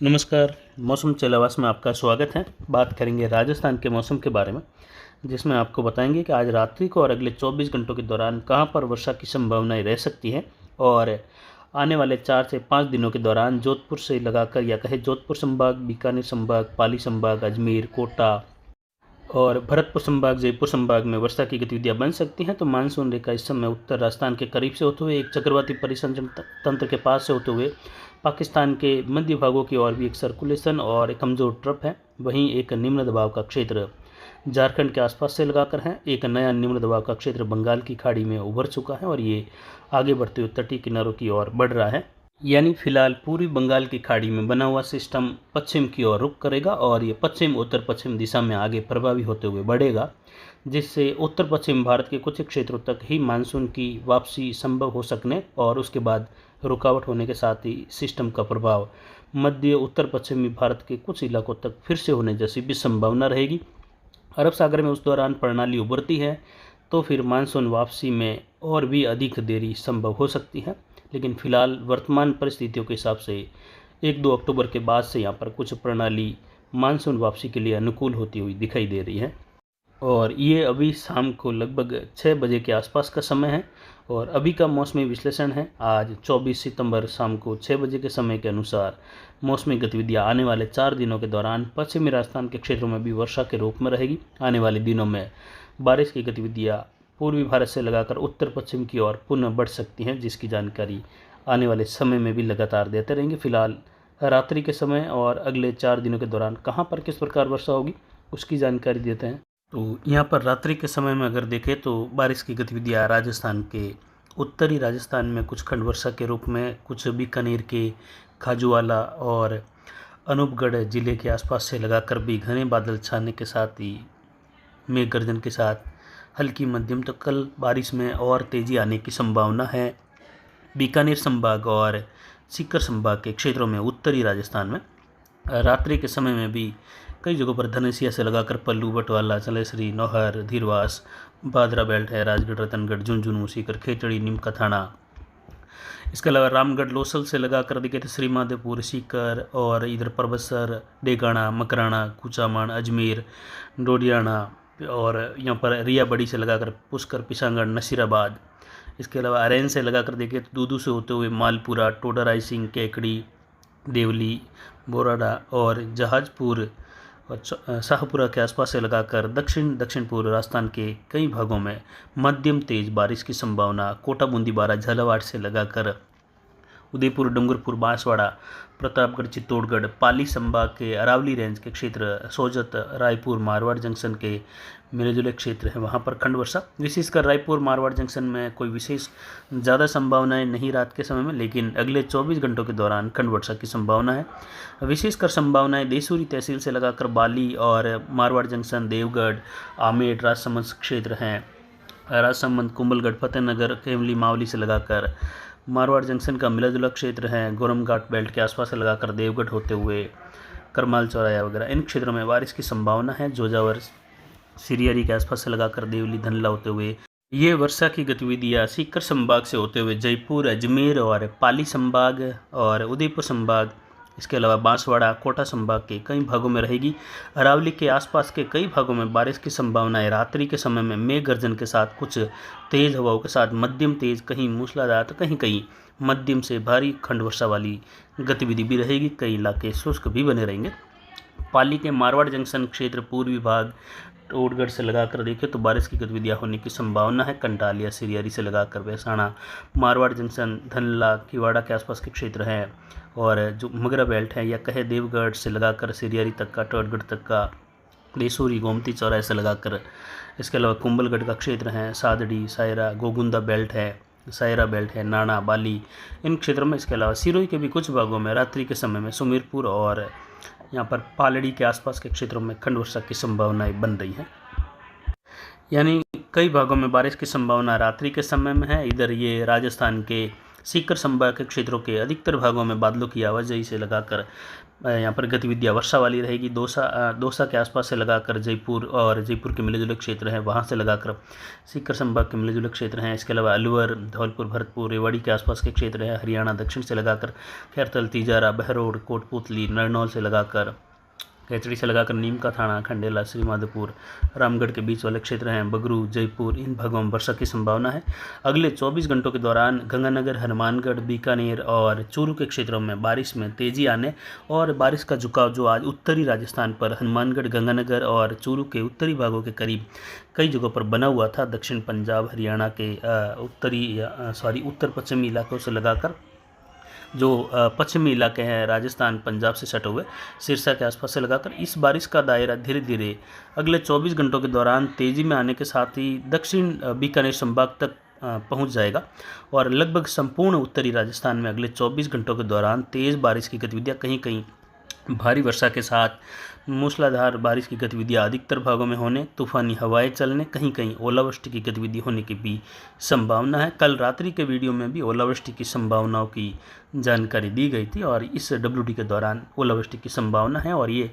नमस्कार। मौसम चलावास में आपका स्वागत है। बात करेंगे राजस्थान के मौसम के बारे में, जिसमें आपको बताएंगे कि आज रात्रि को और अगले 24 घंटों के दौरान कहां पर वर्षा की संभावनाएं रह सकती हैं और आने वाले 4 से 5 दिनों के दौरान जोधपुर से लगाकर या कहे जोधपुर संभाग, बीकानेर संभाग, पाली संभाग, अजमेर, कोटा और भरतपुर संभाग, जयपुर संभाग में वर्षा की गतिविधियां बन सकती हैं। तो मानसून रेखा इस समय उत्तर राजस्थान के करीब से होते हुए एक चक्रवाती परिसंचरण तंत्र के पास से होते हुए पाकिस्तान के मध्य भागों की ओर भी एक सर्कुलेशन और एक कमज़ोर ट्रफ है। वहीं एक निम्न दबाव का क्षेत्र झारखंड के आसपास से लगाकर है। एक नया निम्न दबाव का क्षेत्र बंगाल की खाड़ी में उभर चुका है और ये आगे बढ़ते हुए तटीय किनारों की ओर बढ़ रहा है। यानी फिलहाल पूर्वी बंगाल की खाड़ी में बना हुआ सिस्टम पश्चिम की ओर रुख करेगा और ये पश्चिम उत्तर पश्चिम दिशा में आगे प्रभावी होते हुए बढ़ेगा, जिससे उत्तर पश्चिम भारत के कुछ क्षेत्रों तक ही मानसून की वापसी संभव हो सकने और उसके बाद रुकावट होने के साथ ही सिस्टम का प्रभाव मध्य उत्तर पश्चिमी भारत के कुछ इलाकों तक फिर से होने जैसी भी संभावना रहेगी। अरब सागर में उस दौरान प्रणाली उभरती है तो फिर मानसून वापसी में और भी अधिक देरी संभव हो सकती है, लेकिन फिलहाल वर्तमान परिस्थितियों के हिसाब से 1-2 अक्टूबर के बाद से यहाँ पर कुछ प्रणाली मानसून वापसी के लिए अनुकूल होती हुई दिखाई दे रही है। और ये अभी शाम को लगभग 6 बजे के आसपास का समय है और अभी का मौसमी विश्लेषण है। आज 24 सितंबर शाम को 6 बजे के समय के अनुसार मौसमी गतिविधियां आने वाले 4 दिनों के दौरान पश्चिमी राजस्थान के क्षेत्रों में भी वर्षा के रूप में रहेगी। आने वाले दिनों में बारिश की गतिविधियां पूर्वी भारत से लगाकर उत्तर पश्चिम की ओर पुनः बढ़ सकती हैं, जिसकी जानकारी आने वाले समय में भी लगातार देते रहेंगे। फिलहाल रात्रि के समय और अगले 4 दिनों के दौरान कहाँ पर किस प्रकार वर्षा होगी उसकी जानकारी देते हैं। तो यहाँ पर रात्रि के समय में अगर देखें तो बारिश की गतिविधियाँ राजस्थान के उत्तरी राजस्थान में कुछ खंड वर्षा के रूप में, कुछ बीकानेर के खाजूवाला और अनूपगढ़ जिले के आसपास से लगाकर भी घने बादल छाने के साथ ही मेघ गर्जन के साथ हल्की मध्यम तो कल बारिश में और तेज़ी आने की संभावना है। बीकानेर संभाग और सीकर संभाग के क्षेत्रों में उत्तरी राजस्थान में रात्रि के समय में भी कई जगहों पर धनेसिया से लगाकर पल्लू, बटवाला, चलेसरी, नौहर, धीरवास, भादरा बेल्ट है, राजगढ़, रतनगढ़, झुंझुनू, सीकर, खेतड़ी, नीमका थाना। इसके अलावा रामगढ़ लोसल से लगाकर देखे तो श्रीमाधोपुर, सीकर और इधर परबतसर, डेगाना, मकराना, कुचामन, अजमेर, डोडियाना और यहाँ पर रिया बड़ी से लगाकर पुष्कर, पिशांगढ़, नसीराबाद। इसके अलावा अरैन से लगाकर देखें तो दूदू से होते हुए मालपुरा, टोडा रायसिंह, केकड़ी, देवली, बोराडा और जहाजपुर और शाहपुरा के आसपास से लगाकर दक्षिण पूर्व राजस्थान के कई भागों में मध्यम तेज बारिश की संभावना। कोटा, बूंदी, बारा, झालावाड़ से लगाकर उदयपुर, डूंगरपुर, बांसवाड़ा, प्रतापगढ़, चित्तौड़गढ़, पाली संभाग के अरावली रेंज के क्षेत्र, सोजत, रायपुर, मारवाड़ जंक्शन के मिले जुले क्षेत्र हैं, वहाँ पर खंड वर्षा। विशेषकर रायपुर, मारवाड़ जंक्शन में कोई विशेष ज़्यादा संभावनाएं नहीं रात के समय में, लेकिन अगले 24 घंटों के दौरान खंड वर्षा की संभावना है। विशेषकर संभावनाएं देसूरी तहसील से लगाकर बाली और मारवाड़ जंक्शन, देवगढ़, आमेर, राजसमंद क्षेत्र हैं। राजसमंद, कुंभलगढ़, फतेहनगर, केवली, मावली से लगाकर मारवाड़ जंक्शन का मिला जुला क्षेत्र है। गोरम घाट बेल्ट के आसपास से लगाकर देवगढ़ होते हुए करमाल, चौराया वगैरह इन क्षेत्रों में बारिश की संभावना है। जोजावर, सिरियरी के आसपास से लगाकर देवली, धनला होते हुए ये वर्षा की गतिविधियाँ सीकर संभाग से होते हुए जयपुर, अजमेर और पाली संभाग और उदयपुर संभाग, इसके अलावा बांसवाड़ा, कोटा संभाग के कई भागों में रहेगी। अरावली के आसपास के कई भागों में बारिश की संभावना है। रात्रि के समय में मेघ गर्जन के साथ कुछ तेज़ हवाओं के साथ मध्यम तेज, कहीं मूसलाधार तो कहीं कहीं मध्यम से भारी खंड वर्षा वाली गतिविधि भी रहेगी। कई इलाके शुष्क भी बने रहेंगे। पाली के मारवाड़ जंक्शन क्षेत्र, पूर्वी भाग, टोडगढ़ से लगाकर देखें तो बारिश की गतिविधियाँ होने की संभावना है। कंटालिया, सिरियारी से लगाकर वैसाणा, मारवाड़ जंक्शन, धनला, किवाड़ा के आसपास के क्षेत्र हैं और जो मगरा बेल्ट है या कहे देवगढ़ से लगाकर सिरियारी तक का, टोडगढ़ तक का, देसूरी, गोमती, चौराहे से लगाकर, इसके अलावा कुंभलगढ़ का क्षेत्र है, सादड़ी, सायरा, गोगुंदा बेल्ट है, सायरा बेल्ट है, नाना, बाली इन क्षेत्रों में। इसके अलावा सिरोही के भी कुछ भागों में रात्रि के समय में सुमेरपुर और यहाँ पर पालड़ी के आसपास के क्षेत्रों में खंड वर्षा की संभावनाएं बन रही हैं। यानी कई भागों में बारिश की संभावना रात्रि के समय में है। इधर ये राजस्थान के सीकर संभाग के क्षेत्रों के अधिकतर भागों में बादलों की आवाजाही से लगाकर यहाँ पर गतिविधियाँ वर्षा वाली रहेगी। दौसा के आसपास से लगाकर जयपुर और जयपुर के मिले जुले क्षेत्र हैं वहाँ से लगाकर सीकर संभाग के मिले जुले क्षेत्र हैं। इसके अलावा अलवर, धौलपुर, भरतपुर, रेवाड़ी के आसपास के क्षेत्र हैं। हरियाणा दक्षिण से लगाकर खैरतल, तिजारा, बहरोड, कोटपुतली, नरनौल से लगाकर कैचड़ी से लगाकर नीम का थाना, खंडेला, श्रीमाधोपुर, रामगढ़ के बीच वाले क्षेत्र हैं। बगरू, जयपुर, इन भागों में वर्षा की संभावना है। अगले 24 घंटों के दौरान गंगानगर, हनुमानगढ़, बीकानेर और चूरू के क्षेत्रों में बारिश में तेजी आने और बारिश का झुकाव जो आज उत्तरी राजस्थान पर हनुमानगढ़, गंगानगर और चूरू के उत्तरी भागों के करीब कई जगहों पर बना हुआ था। दक्षिण पंजाब, हरियाणा के उत्तर पश्चिमी इलाकों से लगाकर जो पश्चिमी इलाके हैं राजस्थान, पंजाब से सटे हुए सिरसा के आसपास से लगाकर इस बारिश का दायरा धीरे धीरे अगले 24 घंटों के दौरान तेज़ी में आने के साथ ही दक्षिण बीकानेर संभाग तक पहुंच जाएगा और लगभग संपूर्ण उत्तरी राजस्थान में अगले 24 घंटों के दौरान तेज़ बारिश की गतिविधियां कहीं कहीं भारी वर्षा के साथ मूसलाधार बारिश की गतिविधियां अधिकतर भागों में होने, तूफानी हवाएं चलने, कहीं कहीं ओलावृष्टि की गतिविधि होने की भी संभावना है। कल रात्रि के वीडियो में भी ओलावृष्टि की संभावनाओं की जानकारी दी गई थी और इस WD के दौरान ओलावृष्टि की संभावना है और ये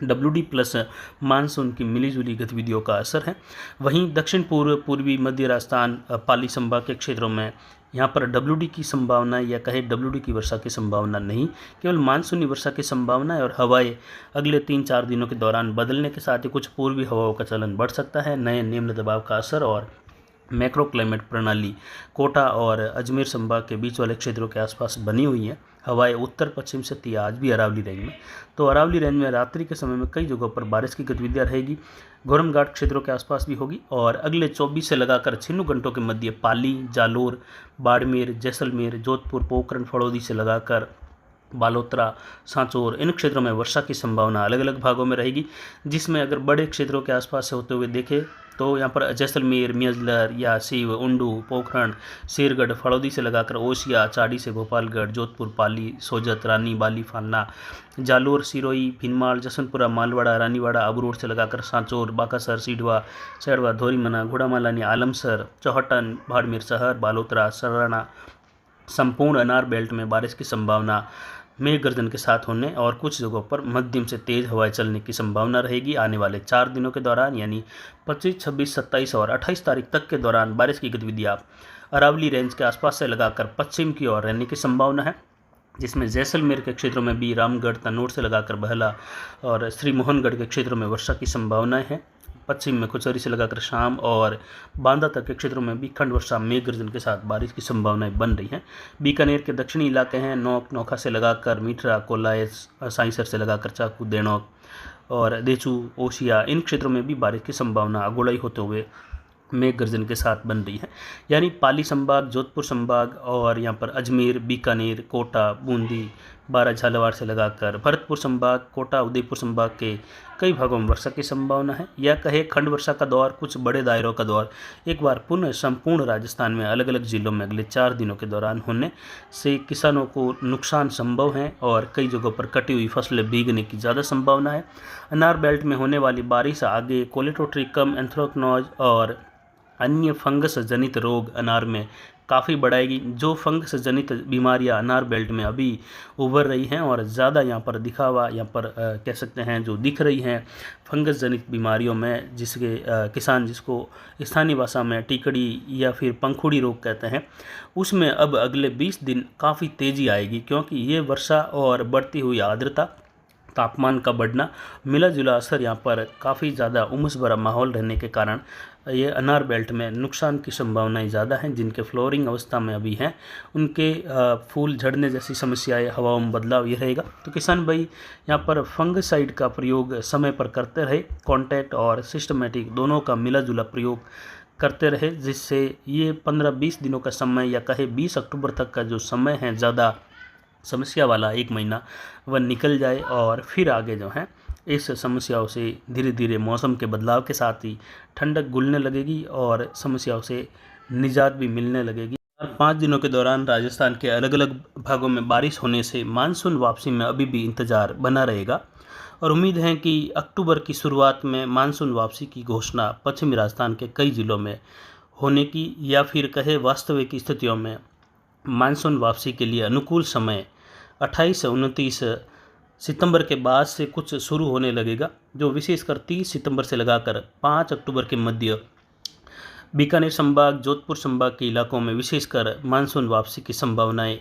WD प्लस मानसून की मिलीजुली गतिविधियों का असर है। वहीं दक्षिण पूर्वी मध्य राजस्थान, पाली संभाग के क्षेत्रों में यहाँ पर WD की संभावना या कहे WD की वर्षा की संभावना नहीं, केवल मानसूनी वर्षा की संभावना है और हवाएं अगले 3-4 दिनों के दौरान बदलने के साथ ही कुछ पूर्वी हवाओं का चलन बढ़ सकता है। नए निम्न दबाव का असर और मैक्रो क्लाइमेट प्रणाली कोटा और अजमेर संभाग के बीच वाले क्षेत्रों के आसपास बनी हुई है। हवाएं उत्तर पश्चिम से थी आज भी अरावली रेंज में, तो अरावली रेंज में रात्रि के समय में कई जगहों पर बारिश की गतिविधियां रहेगी। घोरम घाट क्षेत्रों के आसपास भी होगी और अगले 24 से लगाकर 96 घंटों के मध्य पाली, जालोर, बाड़मेर, जैसलमेर, जोधपुर, पोखरण, फड़ौदी से लगाकर बालोतरा, सांचौर, इन क्षेत्रों में वर्षा की संभावना अलग अलग भागों में रहेगी। जिसमें अगर बड़े क्षेत्रों के आसपास से होते हुए देखें तो यहाँ पर जैसलमेर, मियजलर, यासीव, उंडू, पोखरण, शेरगढ़, फड़ौदी से लगाकर ओसिया, चाड़ी से भोपालगढ़, जोधपुर, पाली, सोजत, रानी, बाली, फालना, जालोर, सिरोही, भीनमाल, जसवंतपुरा, मालवाड़ा, रानीवाड़ा, अबरोड से लगाकर सांचौर, बाकासर, सीडवा, सैड़वा, धोरीमना, घोड़ामालानी, आलमसर, चौहटन, बाड़मेर शहर, बालोतरा, सराना, संपूर्ण अनार बेल्ट में बारिश की संभावना मेघ गर्जन के साथ होने और कुछ जगहों पर मध्यम से तेज हवाएं चलने की संभावना रहेगी। आने वाले 4 दिनों के दौरान यानी 25, 26, 27 और 28 तारीख तक के दौरान बारिश की गतिविधियां अरावली रेंज के आसपास से लगाकर पश्चिम की ओर रहने की संभावना है, जिसमें जैसलमेर के क्षेत्रों में भी रामगढ़, तनोर से लगाकर बहला और श्री मोहनगढ़ के क्षेत्रों में वर्षा की संभावनाएं हैं। पश्चिम में कुचरी से लगाकर शाम और बांदा तक के क्षेत्रों में भी खंड वर्षा मेघ गर्जन के साथ बारिश की संभावनाएं बन रही हैं। बीकानेर के दक्षिणी इलाके हैं नौक, नौखा से लगाकर मीठरा, कोलायस, साइंसर से लगाकर चाकू, देनौक और देचू, ओसिया, इन क्षेत्रों में भी बारिश की संभावना अगुड़ाई होते हुए मेघ गर्जन के साथ बन रही है। यानी पाली संभाग, जोधपुर संभाग और यहाँ पर अजमेर, बीकानेर, कोटा, बूंदी, बारा, झालावाड़ से लगाकर भरतपुर संभाग, कोटा, उदयपुर संभाग के कई भागों में वर्षा की संभावना है। या कहे खंड वर्षा का दौर, कुछ बड़े दायरों का दौर एक बार पुनः संपूर्ण राजस्थान में अलग अलग जिलों में अगले 4 दिनों के दौरान होने से किसानों को नुकसान संभव है और कई जगहों पर कटी हुई फसलें भीगने की ज़्यादा संभावना है। अनार बेल्ट में होने वाली बारिश आगे कोलेटोट्रिकम, एंथ्रेक्नोज और अन्य फंगस जनित रोग अनार में काफ़ी बढ़ाएगी। जो फंगस जनित बीमारियां अनार बेल्ट में अभी उभर रही हैं और ज़्यादा यहाँ पर दिखावा यहाँ पर कह सकते हैं जो दिख रही हैं फंगस जनित बीमारियों में, जिसके किसान जिसको स्थानीय भाषा में टीकड़ी या फिर पंखुड़ी रोग कहते हैं, उसमें अब अगले 20 दिन काफ़ी तेज़ी आएगी, क्योंकि ये वर्षा और बढ़ती हुई आर्द्रता, तापमान का बढ़ना, मिला जुला असर यहाँ पर काफ़ी ज़्यादा उमस भरा माहौल रहने के कारण ये अनार बेल्ट में नुकसान की संभावनाएं ज़्यादा हैं। जिनके फ्लोरिंग अवस्था में अभी हैं उनके फूल झड़ने जैसी समस्याएं, हवाओं में बदलाव ये रहेगा। तो किसान भाई यहाँ पर फंगिसाइड का प्रयोग समय पर करते रहे, कॉन्टैक्ट और सिस्टमेटिक दोनों का मिला जुला प्रयोग करते रहे, जिससे ये 15-20 दिनों का समय या कहे 20 अक्टूबर तक का जो समय है ज़्यादा समस्या वाला 1 महीना, वह निकल जाए और फिर आगे जो है इस समस्याओं से धीरे धीरे मौसम के बदलाव के साथ ही ठंडक घुलने लगेगी और समस्याओं से निजात भी मिलने लगेगी। 5 दिनों के दौरान राजस्थान के अलग अलग भागों में बारिश होने से मानसून वापसी में अभी भी इंतजार बना रहेगा और उम्मीद है कि अक्टूबर की शुरुआत में मानसून वापसी की घोषणा पश्चिमी राजस्थान के कई जिलों में होने की, या फिर कहे वास्तविक स्थितियों में मानसून वापसी के लिए अनुकूल समय 28 से 29 सितंबर के बाद से कुछ शुरू होने लगेगा, जो विशेषकर 30 सितंबर से लगाकर 5 अक्टूबर के मध्य बीकानेर संभाग, जोधपुर संभाग के इलाकों में विशेषकर मानसून वापसी की संभावनाएं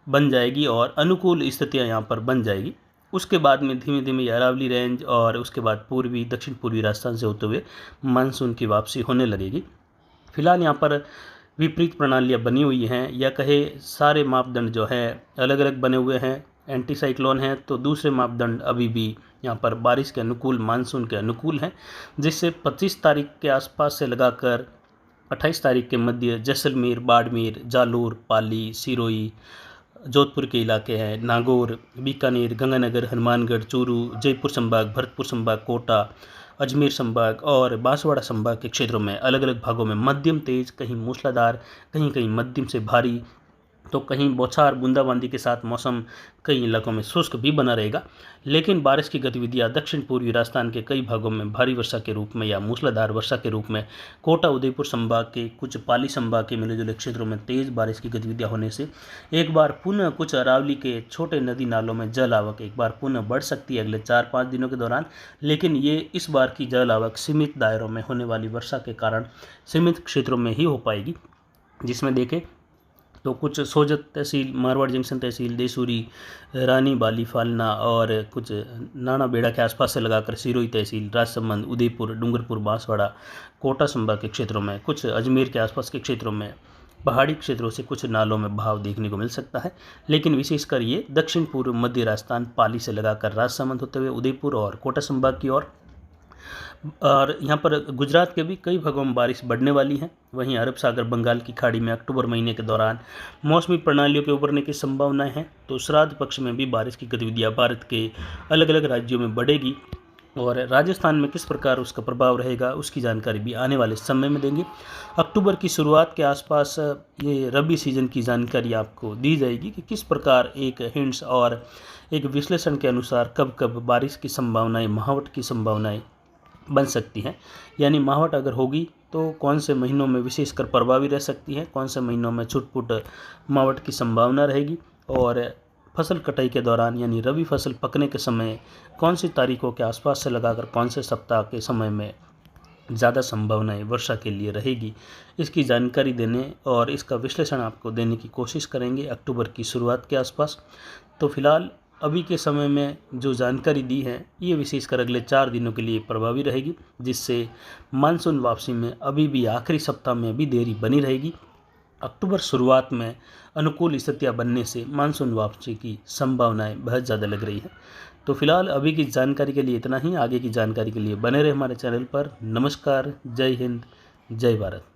बन जाएगी और अनुकूल स्थितियां यहां पर बन जाएगी। उसके बाद में धीमे धीमे अरावली रेंज और उसके बाद पूर्वी दक्षिण पूर्वी राजस्थान से होते हुए मानसून की वापसी होने लगेगी। फिलहाल यहाँ पर विपरीत प्रणालियाँ बनी हुई हैं, या कहे सारे मापदंड जो है अलग अलग बने हुए हैं। एंटी साइक्लोन है तो दूसरे मापदंड अभी भी यहाँ पर बारिश के अनुकूल, मानसून के अनुकूल हैं, जिससे 25 तारीख के आसपास से लगाकर 28 तारीख के मध्य जैसलमेर, बाड़मेर, जालोर, पाली, सिरोही, जोधपुर के इलाके हैं, नागौर, बीकानेर, गंगानगर, हनुमानगढ़, चूरू, जयपुर संभाग, भरतपुर संभाग, कोटा, अजमेर संभाग और बांसवाड़ा संभाग के क्षेत्रों में अलग अलग भागों में मध्यम तेज, कहीं मूसलाधार, कहीं कहीं मध्यम से भारी, तो कहीं बौछार बूंदाबांदी के साथ मौसम कई इलाकों में शुष्क भी बना रहेगा। लेकिन बारिश की गतिविधियां दक्षिण पूर्वी राजस्थान के कई भागों में भारी वर्षा के रूप में या मूसलाधार वर्षा के रूप में, कोटा उदयपुर संभाग के कुछ पाली संभाग के मिले जुले क्षेत्रों में तेज बारिश की गतिविधियां होने से एक बार पुनः कुछ अरावली के छोटे नदी नालों में जल आवक एक बार पुनः बढ़ सकती है अगले 4-5 दिनों के दौरान। लेकिन ये इस बार की जल आवक सीमित दायरों में होने वाली वर्षा के कारण सीमित क्षेत्रों में ही हो पाएगी, जिसमें देखें तो कुछ सोजत तहसील, मारवाड़ जंक्शन तहसील, देसूरी, रानी बाली, फालना और कुछ नाना बेड़ा के आसपास से लगाकर सिरोही तहसील, राजसमंद, उदयपुर, डूंगरपुर, बांसवाड़ा, कोटा संभाग के क्षेत्रों में, कुछ अजमेर के आसपास के क्षेत्रों में, पहाड़ी क्षेत्रों से कुछ नालों में बहाव देखने को मिल सकता है। लेकिन विशेषकर ये दक्षिण पूर्व मध्य राजस्थान, पाली से लगाकर राजसमंद होते हुए उदयपुर और कोटा संभाग की ओर, और यहाँ पर गुजरात के भी कई भागों में बारिश बढ़ने वाली है। वहीं अरब सागर, बंगाल की खाड़ी में अक्टूबर महीने के दौरान मौसमी प्रणालियों के उभरने की संभावनाएं हैं। तो श्राद्ध पक्ष में भी बारिश की गतिविधियां भारत के अलग अलग राज्यों में बढ़ेगी और राजस्थान में किस प्रकार उसका प्रभाव रहेगा उसकी जानकारी भी आने वाले समय में देंगे। अक्टूबर की शुरुआत के आसपास ये रबी सीजन की जानकारी आपको दी जाएगी कि किस प्रकार एक हिंट्स और एक विश्लेषण के अनुसार कब कब बारिश की संभावनाएँ, महावट की संभावनाएँ बन सकती हैं। यानी महावट अगर होगी तो कौन से महीनों में विशेषकर प्रभावी रह सकती है, कौन से महीनों में छुटपुट महावट की संभावना रहेगी, और फसल कटाई के दौरान यानी रबी फसल पकने के समय कौन सी तारीखों के आसपास से लगाकर कौन से सप्ताह के समय में ज़्यादा संभावनाएं वर्षा के लिए रहेगी, इसकी जानकारी देने और इसका विश्लेषण आपको देने की कोशिश करेंगे अक्टूबर की शुरुआत के आसपास। तो फिलहाल अभी के समय में जो जानकारी दी है ये विशेषकर अगले 4 दिनों के लिए प्रभावी रहेगी, जिससे मानसून वापसी में अभी भी आखिरी सप्ताह में भी देरी बनी रहेगी। अक्टूबर शुरुआत में अनुकूल स्थितियां बनने से मानसून वापसी की संभावनाएं बहुत ज़्यादा लग रही है। तो फिलहाल अभी की जानकारी के लिए इतना ही। आगे की जानकारी के लिए बने रहे हमारे चैनल पर। नमस्कार, जय हिंद, जय भारत।